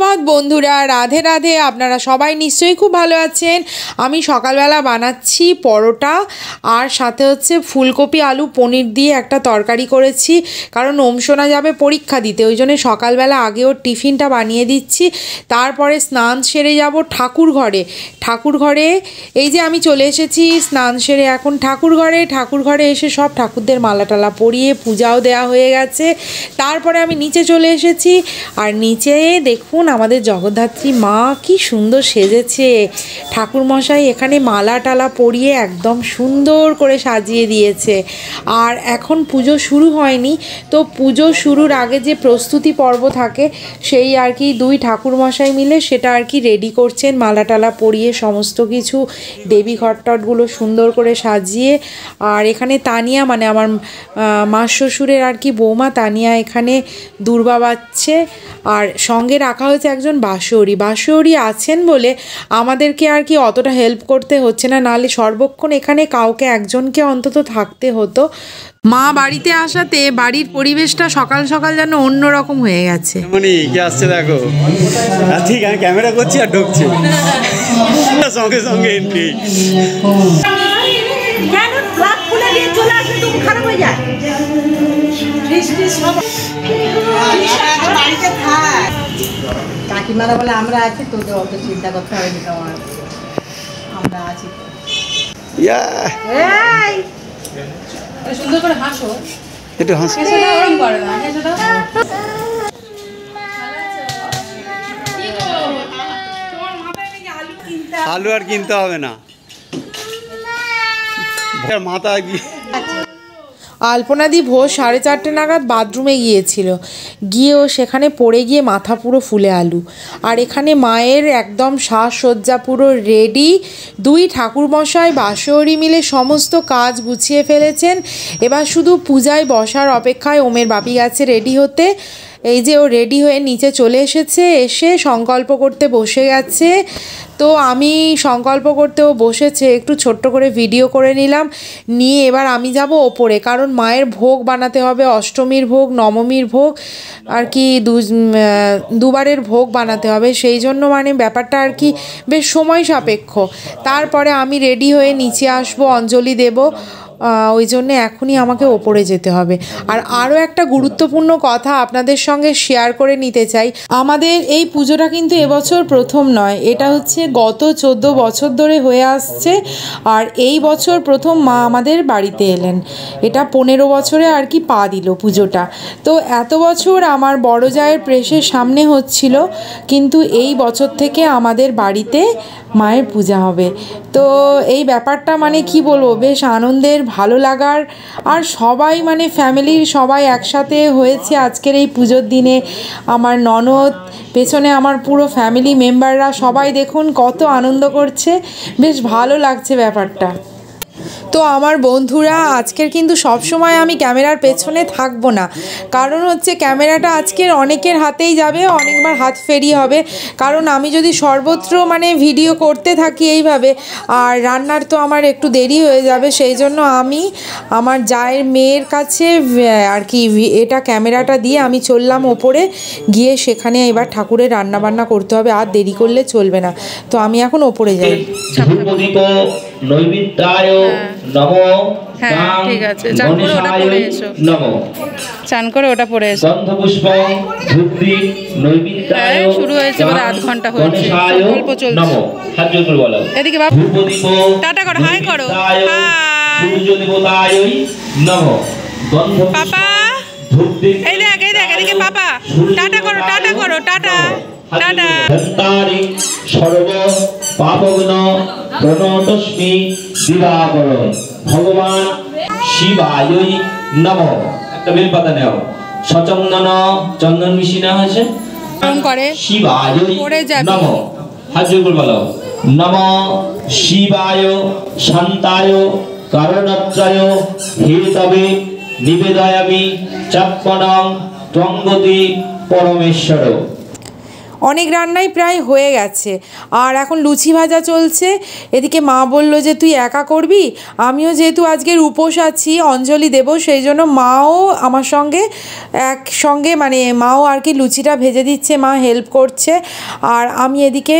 সুপ্রভাত বন্ধুরা, রাধে রাধে। আপনারা সবাই নিশ্চয়ই খুব ভালো আছেন। আমি সকালবেলা বানাচ্ছি পরোটা আর সাথে হচ্ছে ফুলকপি আলু পনির দিয়ে একটা তরকারি করেছি, কারণ ওমসোনা যাবে পরীক্ষা দিতে, ওই জন্য সকালবেলা আগে ওর টিফিনটা বানিয়ে দিচ্ছি। তারপরে স্নান সেরে যাব ঠাকুর ঘরে। এই যে আমি চলে এসেছি স্নান সেরে, এখন ঠাকুর ঘরে এসে সব ঠাকুরদের মালা টালা পরিয়ে পূজাও দেওয়া হয়ে গেছে। তারপরে আমি নিচে চলে এসেছি, আর নিচে দেখুন আমাদের জগদ্ধাত্রী মা কি সুন্দর সেজেছে। ঠাকুরমশাই এখানে মালা টালা পরিয়ে একদম সুন্দর করে সাজিয়ে দিয়েছে। আর এখন পুজো শুরু হয়নি, তো পুজো শুরুর আগে যে প্রস্তুতি পর্ব থাকে সেই আর কি দুই ঠাকুরমশাই মিলে সেটা আর কি রেডি করছেন, মালা টালা পরিয়ে সমস্ত কিছু দেবী ঘটটটগুলো সুন্দর করে সাজিয়ে। আর এখানে তানিয়া মানে আমার মাস শ্বশুরের আর কি বৌমা তানিয়া এখানে দুর্বা বাজছে, আর সঙ্গে রাখা হয়েছে একজন বাঁশরি আছেন বলে আমাদেরকে আর কি অতটা হেল্প করতে হচ্ছে না, নাহলে সর্বক্ষণ এখানে কাউকে একজনকে অন্তত থাকতে হতো। মা বাড়িতে আসাতে বাড়ির পরিবেশটা সকাল সকাল যেন অন্যরকম হয়ে গেছে। কি আসছে দেখো, ঠিক আমি ক্যামেরা করছি আর ঢুকছি সঙ্গে সঙ্গে এন্ট্রি। কাকিমারা বলে আমরা আছি, তোদের অত চিন্তা করতে হবে না, তোমার আমরা আছি। সুন্দর করে হাসো, একটু হাসো। আলু আর কিনতে হবে না, মাথা আলপনাদি ভোর 4:30 নাগাদ বাথরুমে গিয়েও সেখানে পড়ে গিয়ে মাথা পুরো ফুলে আলু। আর এখানে মায়ের একদম সাজসজ্জা পুরো রেডি। দুই ঠাকুরমশাই বাঁশরি মিলে সমস্ত কাজ গুছিয়ে ফেলেছেন, এবার শুধু পূজায় বসার অপেক্ষায়। ওমের বাপি গেছে রেডি হতে, এই যে ও রেডি হয়ে নিচে চলে এসেছে, এসে সংকল্প করতে বসে গেছে। তো আমি সংকল্প করতেও বসেছে, একটু ছোট্ট করে ভিডিও করে নিলাম, নিয়ে এবার আমি যাব ওপরে, কারণ মায়ের ভোগ বানাতে হবে, অষ্টমীর ভোগ নবমীর ভোগ আর কি দুবারের ভোগ বানাতে হবে, সেই জন্য মানে ব্যাপারটা আর কি বেশ সময় সাপেক্ষ। তারপরে আমি রেডি হয়ে নিচে আসবো, অঞ্জলি দেব, ওই জন্যে এখনই আমাকে ওপরে যেতে হবে। আর আরও একটা গুরুত্বপূর্ণ কথা আপনাদের সঙ্গে শেয়ার করে নিতে চাই, আমাদের এই পুজোটা কিন্তু এবছর প্রথম নয়, এটা হচ্ছে গত 14 বছর ধরে হয়ে আসছে। আর এই বছর প্রথম মা আমাদের বাড়িতে এলেন, এটা 15 বছরে আর কি পা দিল পুজোটা। তো এত বছর আমার বড় জায়ের প্রেসের সামনে হচ্ছিল, কিন্তু এই বছর থেকে আমাদের বাড়িতে মায়ের পূজা হবে। তো এই ব্যাপারটা মানে কি বলবো, বেশ আনন্দের, ভালো লাগার। আর সবাই মানে ফ্যামিলির সবাই একসাথে হয়েছে আজকের এই পুজোর দিনে। আমার ননদ, পেছনে আমার পুরো ফ্যামিলি মেম্বাররা সবাই দেখুন কত আনন্দ করছে, বেশ ভালো লাগছে ব্যাপারটা। তো আমার বন্ধুরা, আজকের কিন্তু সবসময় আমি ক্যামেরার পেছনে থাকবো না, কারণ হচ্ছে ক্যামেরাটা আজকের অনেকের হাতেই যাবে, অনেকবার হাত ফেরিয়ে হবে, কারণ আমি যদি সর্বত্র মানে ভিডিও করতে থাকি এইভাবে, আর রান্নার তো আমার একটু দেরি হয়ে যাবে, সেই জন্য আমি আমার জায়ের মেয়ের কাছে আর কি এটা ক্যামেরাটা দিয়ে আমি চললাম ওপরে, গিয়ে সেখানে এবার ঠাকুরের রান্নাবান্না করতে হবে, আর দেরি করলে চলবে না। তো আমি এখন ওপরে যাই। নমো, হ্যাঁ ঠিক আছে, চান করে ওটা পড়ে এসো, চান করে ওটা পড়ে এসো। শুরু হয়েছে বলে আধ ঘন্টা হয়েছে, অল্প চলছে। এদিকে বাবু টাটা করো, হাই করো, পাপা এই দেখ এদিকে পাপা টাটা করো, টাটা টাটা। সর্ব পাপগ্ন প্রণতস্মি দিবাকর ভগবান শিবায়ই নমঃ। একটা বেলপাতা নেও, সচন্দন চন্দন মিশিয়ে হয়েছে, শিবায়ই নমঃ। হাত জোর করে বলো, নমঃ শিবায় শান্তায় কারণত্রয় হেতবে নিবেদয়ামি চাপ্পনং ত্বঙ্গতি পরমেশ্বর। অনেক রান্নাই প্রায় হয়ে গেছে। আর এখন লুচি ভাজা চলছে। এদিকে মা বলল যে তুই একা করবি, আমিও যেহেতু আজকের উপোস আছি, অঞ্জলি দেব, সেই জন্য মাও আমার সঙ্গে একসঙ্গে মানে মাও আর কি লুচিটা ভেজে দিচ্ছে, মা হেল্প করছে। আর আমি এদিকে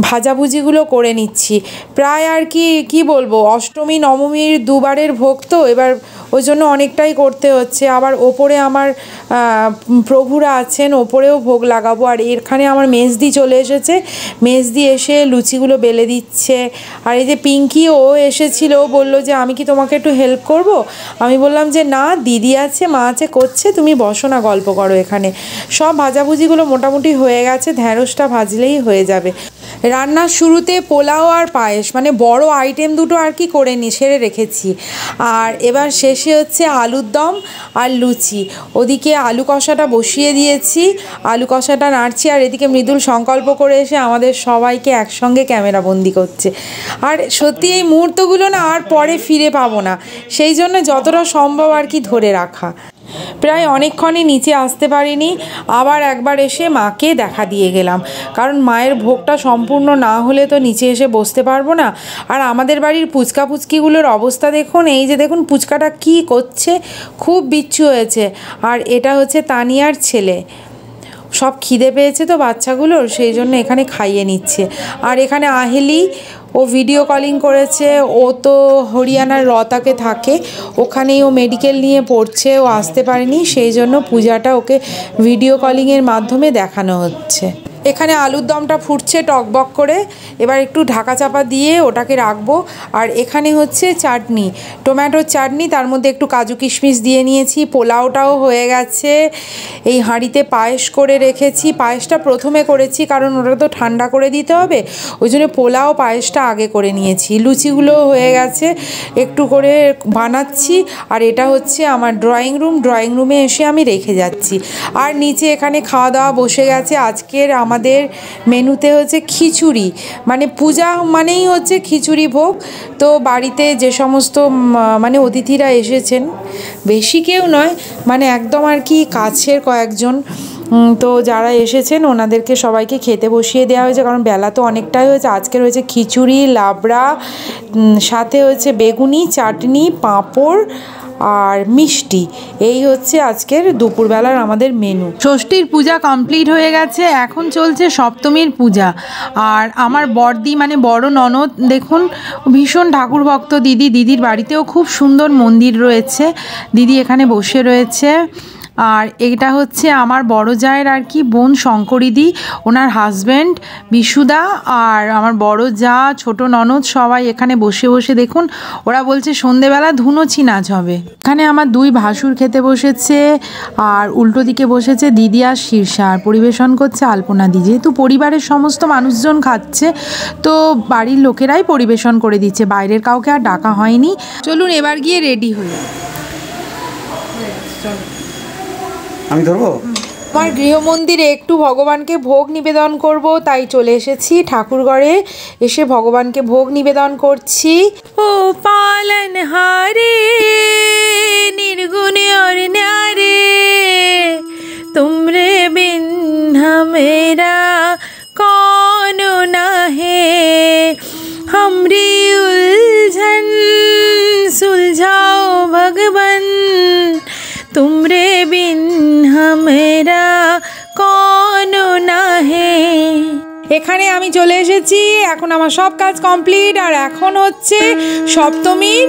ভাজাভুজিগুলো করে নিচ্ছি। প্রায় আর কি বলবো, অষ্টমী নবমীর দুবারের ভোগ তো, এবার ওই জন্য অনেকটাই করতে হচ্ছে। আবার ওপরে আমার প্রভুরা আছেন, ওপরেও ভোগ লাগাবো। আর এখানে আমার মেজদি চলে এসেছে, মেজদি এসে লুচিগুলো বেলে দিচ্ছে। আর এই যে পিঙ্কি, ও এসেছিল, ও বললো যে আমি কি তোমাকে একটু হেল্প করব? আমি বললাম যে না, দিদি আছে, মা আছে, করছে, তুমি বসো না, গল্প করো এখানে। সব ভাজাভুজিগুলো মোটামুটি হয়ে গেছে, ঢ্যাঁড়সটা ভাজলেই হয়ে যাবে। রান্নার শুরুতে পোলাও আর পায়েস, মানে বড় আইটেম দুটো আর কি করে সেরে রেখেছি। আর এবার শেষে হচ্ছে আলুর দম আর লুচি। ওদিকে আলু কষাটা বসিয়ে দিয়েছি, আলু কষাটা নাড়ছি। আর এদিকে মৃদুল সংকল্প করে এসে আমাদের সবাইকে একসঙ্গে ক্যামেরা বন্দি করছে। আর সত্যি এই মুহূর্তগুলো না আর পরে ফিরে পাবো না, সেই জন্য যতটা সম্ভব আর কি ধরে রাখা। প্রায় অনেকক্ষণই নিচে আসতে পারিনি, আবার একবার এসে মাকে দেখা দিয়ে গেলাম, কারণ মায়ের ভোগটা সম্পূর্ণ না হলে তো নিচে এসে বসতে পারবো না। আর আমাদের বাড়ির পুচকিগুলোর অবস্থা দেখুন, এই যে দেখুন পুচকাটা কি করছে, খুব বিচ্ছু হয়েছে। আর এটা হচ্ছে তানিয়ার ছেলে, সব খিদে পেয়েছে তো বাচ্চাগুলোর, সেই জন্য এখানে খাইয়ে নিচ্ছে। আর এখানে আহেলি, ও ভিডিও কলিং করেছে, ও তো হরিয়ানার রতাকে থাকে, ওখানেই ও মেডিকেল নিয়ে পড়ছে, ও আসতে পারেনি, সেই জন্য পূজাটা ওকে ভিডিও কলিংয়ের মাধ্যমে দেখানো হচ্ছে। এখানে আলুর দমটা ফুটছে টকবক করে, এবার একটু ঢাকা চাপা দিয়ে ওটাকে রাখবো। আর এখানে হচ্ছে চাটনি, টমেটোর চাটনি, তার মধ্যে একটু কাজু কিশমিশ দিয়ে নিয়েছি। পোলাওটাও হয়ে গেছে, এই হাঁড়িতে পায়েস করে রেখেছি। পায়েসটা প্রথমে করেছি কারণ ওটা তো ঠান্ডা করে দিতে হবে, ওই জন্য পোলাও পায়েসটা আগে করে নিয়েছি। লুচিগুলো হয়ে গেছে, একটু করে বানাচ্ছি। আর এটা হচ্ছে আমার ড্রয়িং রুমে এসে আমি রেখে যাচ্ছি। আর নিচে এখানে খাওয়া দাওয়া বসে গেছে। আজকের আমাদের মেনুতে হচ্ছে খিচুড়ি, মানে পূজা মানেই হচ্ছে খিচুড়ি ভোগ। তো বাড়িতে যে সমস্ত মানে অতিথিরা এসেছেন, বেশি কেউ নয়, মানে একদম আর কি কাছের কয়েকজন, তো যারা এসেছেন ওনাদেরকে সবাইকে খেতে বসিয়ে দেওয়া হয়েছে, কারণ বেলা তো অনেকটাই হয়েছে। আজকের হয়েছে খিচুড়ি, লাবড়া, সাথে হচ্ছে বেগুনি, চাটনি, পাঁপড় আর মিষ্টি। এই হচ্ছে আজকের দুপুরবেলার আমাদের মেনু। ষষ্ঠীর পূজা কমপ্লিট হয়ে গেছে, এখন চলছে সপ্তমীর পূজা। আর আমার বড়দি মানে বড় ননদ দেখুন, ভীষণ ঠাকুর ভক্ত দিদির বাড়িতেও খুব সুন্দর মন্দির রয়েছে, দিদি এখানে বসে রয়েছে। আর এটা হচ্ছে আমার বড় জায়ের আর কি বোন শঙ্করিদি, ওনার হাজব্যান্ড বিশুদা, আর আমার বড় যা, ছোট ননদ, সবাই এখানে বসে বসে দেখুন, ওরা বলছে সন্ধেবেলা ধুনুচি নাচ হবে। এখানে আমার দুই ভাসুর খেতে বসেছে, আর উল্টো দিকে বসেছে দিদি আর শীর্ষা, আর পরিবেশন করছে আলপনা দি। যেহেতু পরিবারের সমস্ত মানুষজন খাচ্ছে, তো বাড়ির লোকেরাই পরিবেশন করে দিচ্ছে, বাইরের কাউকে আর ডাকা হয়নি। চলুন এবার গিয়ে রেডি হই। আমি ধরবো। আমার গৃহমন্দিরে একটু ভগবানকে ভোগ নিবেদন করব, তাই চলে এসেছি ঠাকুরঘরে, এসে ভগবানকে ভোগ নিবেদন করছি। ও পালনহারে নির্গুণ और न्यारे तुमरे बिन हमेरा कौन ना है, हमरी उलझन सुलझाओ भगवान, तुमरे बिन हमेरा कौन ना है। এখানে আমি চলে এসেছি, এখন আমার সব কাজ কমপ্লিট। আর এখন হচ্ছে সপ্তমীর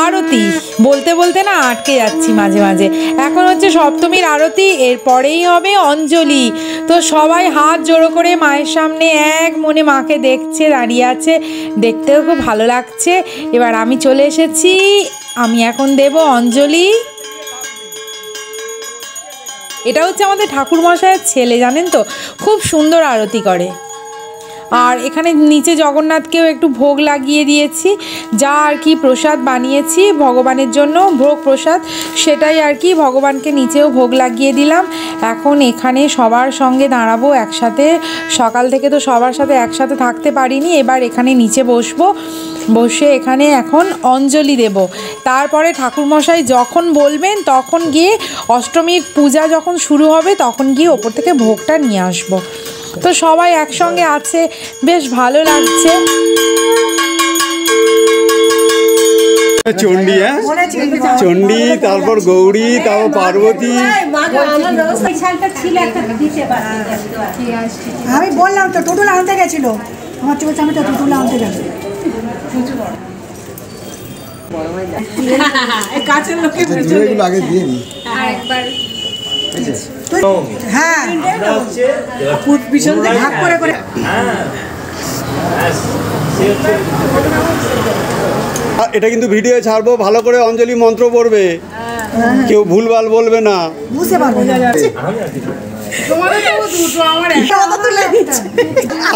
আরতি, বলতে বলতে না আটকে যাচ্ছি মাঝে মাঝে। এখন হচ্ছে সপ্তমীর আরতি, এরপরেই হবে অঞ্জলি। তো সবাই হাত জোড়ো করে মায়ের সামনে এক মনে মাকে দেখছে, দাঁড়িয়ে আছে, দেখতেও খুব ভালো লাগছে। এবার আমি চলে এসেছি, আমি এখন দেব অঞ্জলি। এটা হচ্ছে আমাদের ঠাকুরমশাইয়ের ছেলে, জানেন তো, খুব সুন্দর আরতি করে। আর এখানে নিচে জগন্নাথকেও একটু ভোগ লাগিয়ে দিয়েছি, যা আর কি প্রসাদ বানিয়েছি ভগবানের জন্য, ভোগ প্রসাদ, সেটাই আর কি ভগবানকে নিচেও ভোগ লাগিয়ে দিলাম। এখন এখানে সবার সঙ্গে দাঁড়াবো একসাথে, সকাল থেকে তো সবার সাথে একসাথে থাকতে পারিনি, এবার এখানে নিচে বসবো। বসে এখানে এখন অঞ্জলি দেব। তারপরে ঠাকুরমশাই যখন বলবেন তখন গিয়ে অষ্টমীর পূজা যখন শুরু হবে তখন গিয়ে ওপর থেকে ভোগটা নিয়ে আসবো। তো সবাই একসঙ্গে আছে, বেশ ভালো লাগছে। চণ্ডী, হ্যাঁ চণ্ডী, তারপর গৌরী, তারপর পার্বতী। আমি বললাম তো টোটুল আনতে গেছিল, আমার চোখ আমি তো টোটুল আনতে গেল। কাছের লোকে আগে দিয়ে নি। হ্যাঁ পিছন দিয়ে ভাগ করে করে। এটা কিন্তু ভিডিও ছাড়বো, ভালো করে অঞ্জলি মন্ত্র পড়বে, কেউ ভুলভাল বলবে না। বুঝতে পারবো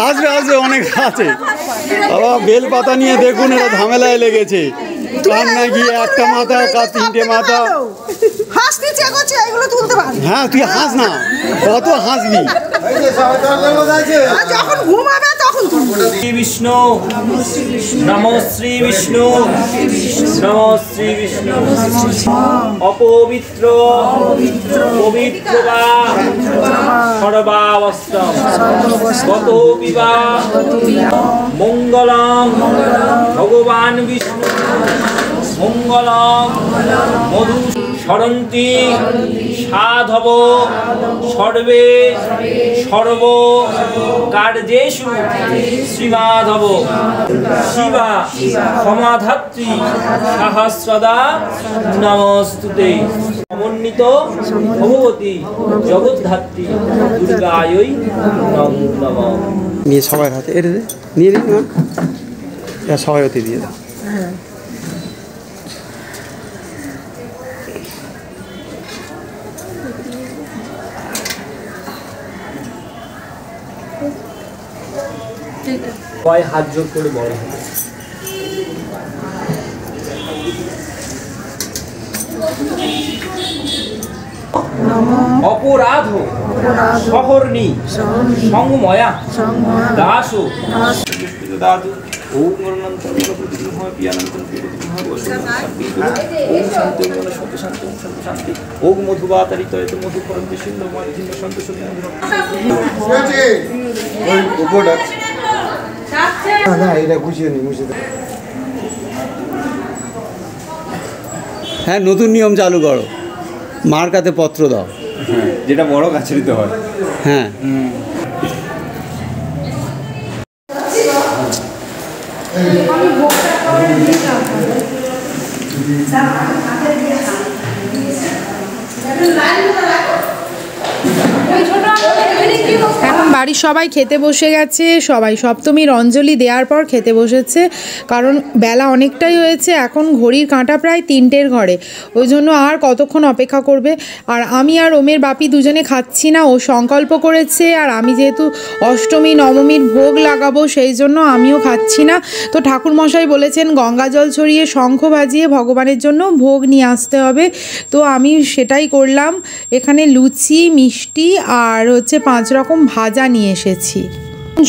আসবে আসবে, অনেক আছে বাবা। বেল পাতা নিয়ে দেখুন, এরা ঝামেলায় লেগেছে। কার না গিয়ে একটা মাথা, কার তিনটে মাথা। হ্যাঁ তুই হাস না, কত হাসবি। যখন ঘুমাবে তখন শ্রী বিষ্ণু নমো শ্রী বিষ্ণু নমো শ্রী বিষ্ণু। অপবিত্র পবিত্র বা সর্বাবস্থম গত বিবাহ মঙ্গলম ভগবান বিষ্ণু মঙ্গলম মধু সরন্তি সাধব সর্বে সর্ব কার্যেষু শ্রীমাধব শিবা ক্ষমাধাত্রী সহস্রদা নমস্তুতে। সমন্বিত ভগবতী জগদ্ধাত্রী দুর্গায়ৈ নমঃ। নিয়ে সবাই হাতে এটা নিয়ে নিন, সবাই হতে দিয়ে দাও। সবাই হাত জোর করে বড় হবে। অপরাধ শহরনি সংময়া দাস দাদু ওম অনন্তম প্রতিদিন হয় পিয়ানন্তম প্রতিদিন হয় ওম শান্তি ওম শান্তি শান্তি ওম শান্তি শান্তি ওম মধুবাতারিত এত মধু করন্তি সিন্ধু মধু সন্তোষ মধু। ওই উপরটা না, এটা গুছিয়ে নি, মুছে দাও। হ্যাঁ নতুন নিয়ম চালু করো, মার কাছে পত্র দাও। হ্যাঁ যেটা বড় গাছে দিতে হয়। হ্যাঁ এখন বাড়ির সবাই খেতে বসে গেছে। সবাই সপ্তমীর অঞ্জলি দেওয়ার পর খেতে বসেছে, কারণ বেলা অনেকটাই হয়েছে। এখন ঘড়ির কাঁটা প্রায় 3টের ঘরে, ওই জন্য আর কতক্ষণ অপেক্ষা করবে। আর আমি আর ওমের বাপি দুজনে খাচ্ছি না, ও সংকল্প করেছে। আর আমি যেহেতু অষ্টমী নবমীর ভোগ লাগাবো সেই জন্য আমিও খাচ্ছি না। তো ঠাকুরমশাই বলেছেন গঙ্গা জল ছড়িয়ে শঙ্খ বাজিয়ে ভগবানের জন্য ভোগ নিয়ে আসতে হবে। তো আমি সেটাই করলাম। এখানে লুচি, মিষ্টি আর হচ্ছে 5 রকম ভাজা নিয়ে এসেছি।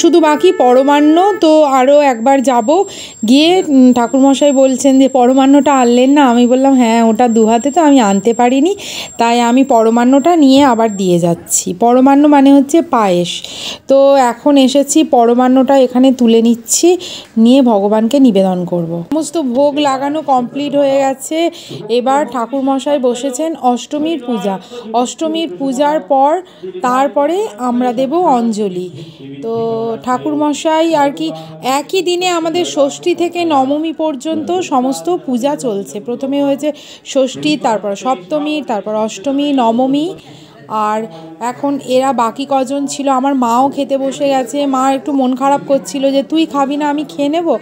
শুধু বাকি পরমান্ন। তো আরও একবার যাব, গিয়ে ঠাকুরমশাই বলছেন যে পরমান্নটা আনলেন না। আমি বললাম হ্যাঁ ওটা 2 হাতে তো আমি আনতে পারিনি, তাই আমি পরমান্নটা নিয়ে আবার দিয়ে যাচ্ছি। পরমান্ন মানে হচ্ছে পায়েস। তো এখন এসেছি, পরমান্নটা এখানে তুলে নিচ্ছি, নিয়ে ভগবানকে নিবেদন করব। সমস্ত ভোগ লাগানো কমপ্লিট হয়ে গেছে। এবার ঠাকুরমশাই বসেছেন অষ্টমীর পূজা। অষ্টমীর পূজার পর তারপরে আমরা দেব অঞ্জলি। তো ঠাকুরমশাই আর কি একই দিনে আমাদের ষষ্ঠী থেকে নবমী পর্যন্ত সমস্ত পূজা চলছে। প্রথমে হয়েছে ষষ্ঠী, তারপর সপ্তমী, তারপর অষ্টমী, নবমী। আর এখন এরা বাকি কজন ছিল, আমার মাও খেতে বসে গেছে। মা একটু মন খারাপ করছিল যে তুই খাবি না, আমি খেয়ে নেবো।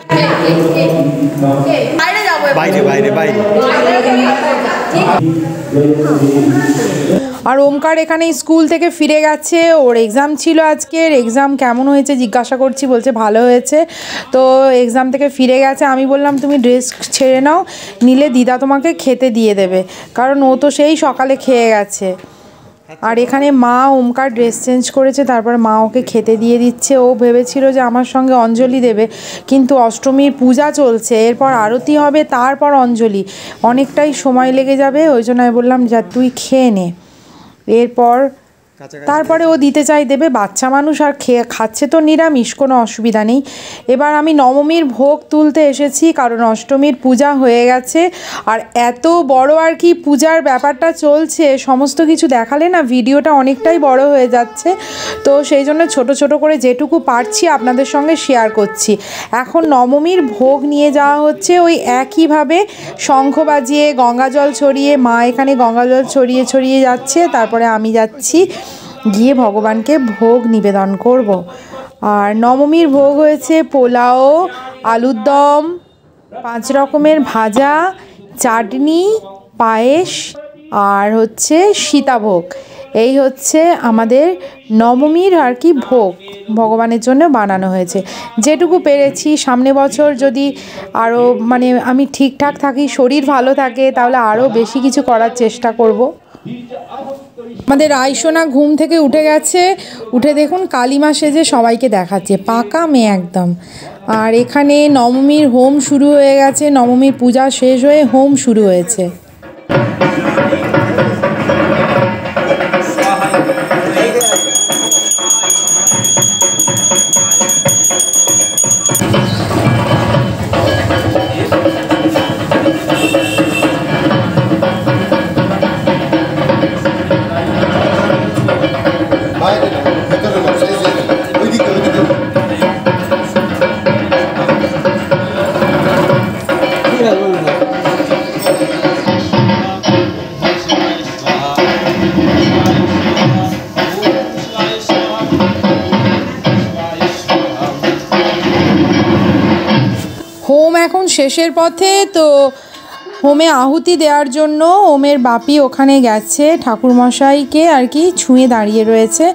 বাইরে বাইরে বাইরে। আর ওমকার এখানে স্কুল থেকে ফিরে গেছে, ওর এক্সাম ছিল আজকের। এক্সাম কেমন হয়েছে জিজ্ঞাসা করছি, বলছে ভালো হয়েছে। তো এক্সাম থেকে ফিরে গেছে। আমি বললাম তুমি ড্রেস ছেড়ে নাও, নিলে দিদা তোমাকে খেতে দিয়ে দেবে, কারণ ও তো সেই সকালে খেয়ে গেছে। আর এখানে মা ওমকার ড্রেস চেঞ্জ করেছে, তারপর মা ওকে খেতে দিয়ে দিচ্ছে। ও ভেবেছিল যে আমার সঙ্গে অঞ্জলি দেবে, কিন্তু অষ্টমীর পূজা চলছে, এরপর আরতি হবে, তারপর অঞ্জলি, অনেকটাই সময় লেগে যাবে। ওই জন্য আমি বললাম যা তুই খেয়ে নে, এরপর তারপরে ও দিতে চাই দেবে। বাচ্চা মানুষ আর খাচ্ছে তো নিরামিষ, কোনো অসুবিধা নেই। এবার আমি নবমীর ভোগ তুলতে এসেছি, কারণ অষ্টমীর পূজা হয়ে গেছে। আর এত বড় আর কি পূজার ব্যাপারটা চলছে, সমস্ত কিছু দেখালে না ভিডিওটা অনেকটাই বড় হয়ে যাচ্ছে, তো সেই জন্য ছোট ছোট করে যেটুকু পারছি আপনাদের সঙ্গে শেয়ার করছি। এখন নবমীর ভোগ নিয়ে যাওয়া হচ্ছে ওই একইভাবে, শঙ্খ বাজিয়ে গঙ্গাজল ছড়িয়ে, মা এখানে গঙ্গাজল ছড়িয়ে ছড়িয়ে যাচ্ছে, তারপরে আমি যাচ্ছি গিয়ে ভগবানকে ভোগ নিবেদন করব। আর নবমীর ভোগ হয়েছে পোলাও, আলুর দম, 5 রকমের ভাজা, চাটনি, পায়েস আর হচ্ছে সীতাভোগ। এই হচ্ছে আমাদের নবমীর আর কি ভোগ, ভগবানের জন্য বানানো হয়েছে। যেটুকু পেরেছি, সামনে বছর যদি আরও মানে আমি ঠিকঠাক থাকি, শরীর ভালো থাকে, তাহলে আরও বেশি কিছু করার চেষ্টা করব। আমাদের আইসোনা ঘুম থেকে উঠে গেছে, উঠে দেখুন কালিমা সেজে সবাইকে দেখাচ্ছে, পাকা মেয়ে একদম। আর এখানে নবমীর হোম শুরু হয়ে গেছে, নবমীর পূজা শেষ হয়ে হোম শুরু হয়েছে। হোম এখন শেষের পথে, তো হোমে আহুতি দেওয়ার জন্য ওমের বাপি ওখানে গেছে, ঠাকুরমশাইকে আর কি ছুঁয়ে দাঁড়িয়ে রয়েছে,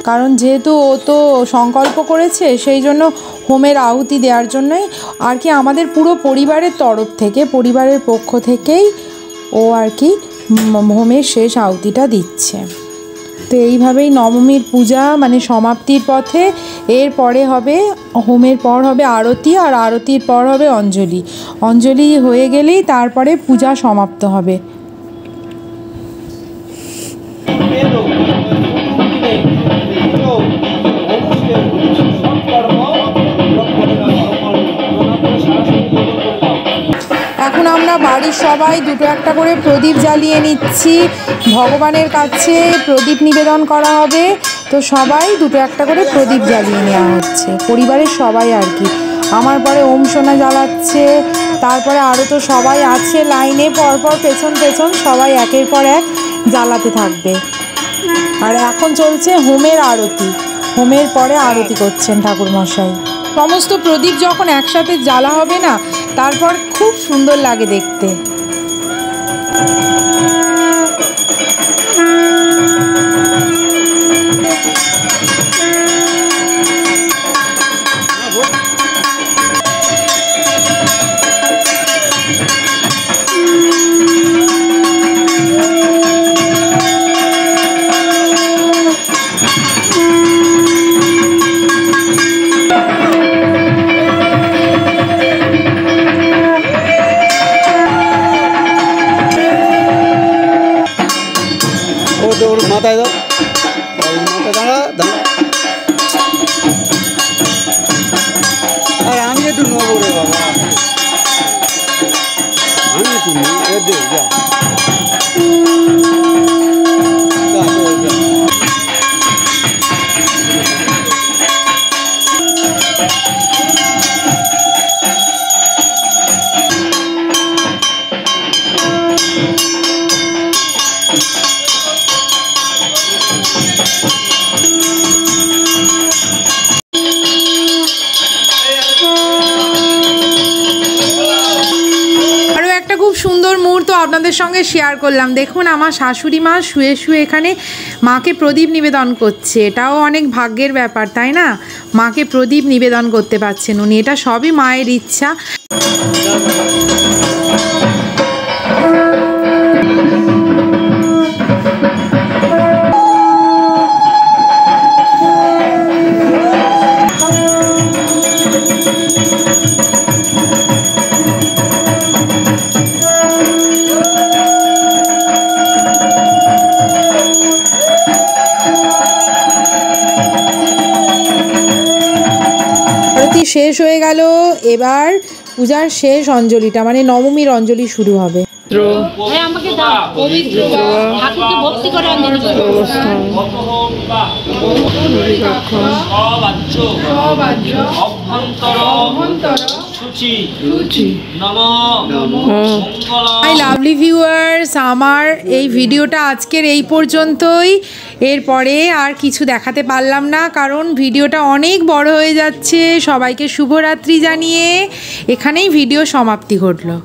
কারণ যেহেতু ও তো সংকল্প করেছে, সেই জন্য হোমের আহুতি দেওয়ার জন্যই আর কি আমাদের পুরো পরিবারের তরফ থেকে, পরিবারের পক্ষ থেকেই ও আর কি হোমের শেষ আহুতিটা দিচ্ছে। তো এইভাবেই নবমীর পূজা মানে সমাপ্তির পথে। এরপরে হবে হোমের পর হবে আরতি, আর আরতির পর হবে অঞ্জলি। অঞ্জলি হয়ে গেলেই তারপরে পূজা সমাপ্ত হবে। এখন আমরা বাড়ির সবাই দুটো একটা করে প্রদীপ জ্বালিয়ে নিচ্ছি, ভগবানের কাছে প্রদীপ নিবেদন করা হবে, তো সবাই দুটো একটা করে প্রদীপ জ্বালিয়ে নেওয়া হচ্ছে, পরিবারের সবাই আর কি। আমার পরে ওম সোনা জ্বালাচ্ছে, তারপরে আরও তো সবাই আছে লাইনে পরপর, পেছন পেছন সবাই একের পর এক জ্বালাতে থাকবে। আর এখন চলছে হোমের আরতি, হোমের পরে আরতি করছেন ঠাকুরমশাই। সমস্ত প্রদীপ যখন একসাথে জ্বালা হবে না, তারপর খুব সুন্দর লাগে দেখতে। ওর মাথায় দাও, মাথা দাঁড়া দাঁড়া। আর আমি একটু নেবো রে বাবা, আমি একটু দে যা। সুন্দর মুহূর্ত আপনাদের সঙ্গে শেয়ার করলাম। দেখুন আমার শাশুড়ি মা শুয়ে শুয়ে এখানে মাকে প্রদীপ নিবেদন করছে, এটাও অনেক ভাগ্যের ব্যাপার তাই না, মাকে প্রদীপ নিবেদন করতে পারছেন উনি, এটা সবই মায়ের ইচ্ছা। আরতি শেষ হয়ে গেল, এবার পূজার শেষ অঞ্জলিটা মানে নবমীর অঞ্জলি শুরু হবে। আমাকে দাও পবিত্র ঠাকুরকে ভক্তি করে অঞ্জলি হাই লাভলি ভিউয়ার্স, আমার এই ভিডিওটা আজকের এই পর্যন্তই। এরপরে আর কিছু দেখাতে পারলাম না কারণ ভিডিওটা অনেক বড় হয়ে যাচ্ছে। সবাইকে শুভরাত্রি জানিয়ে এখানেই ভিডিও সমাপ্তি ঘটলো।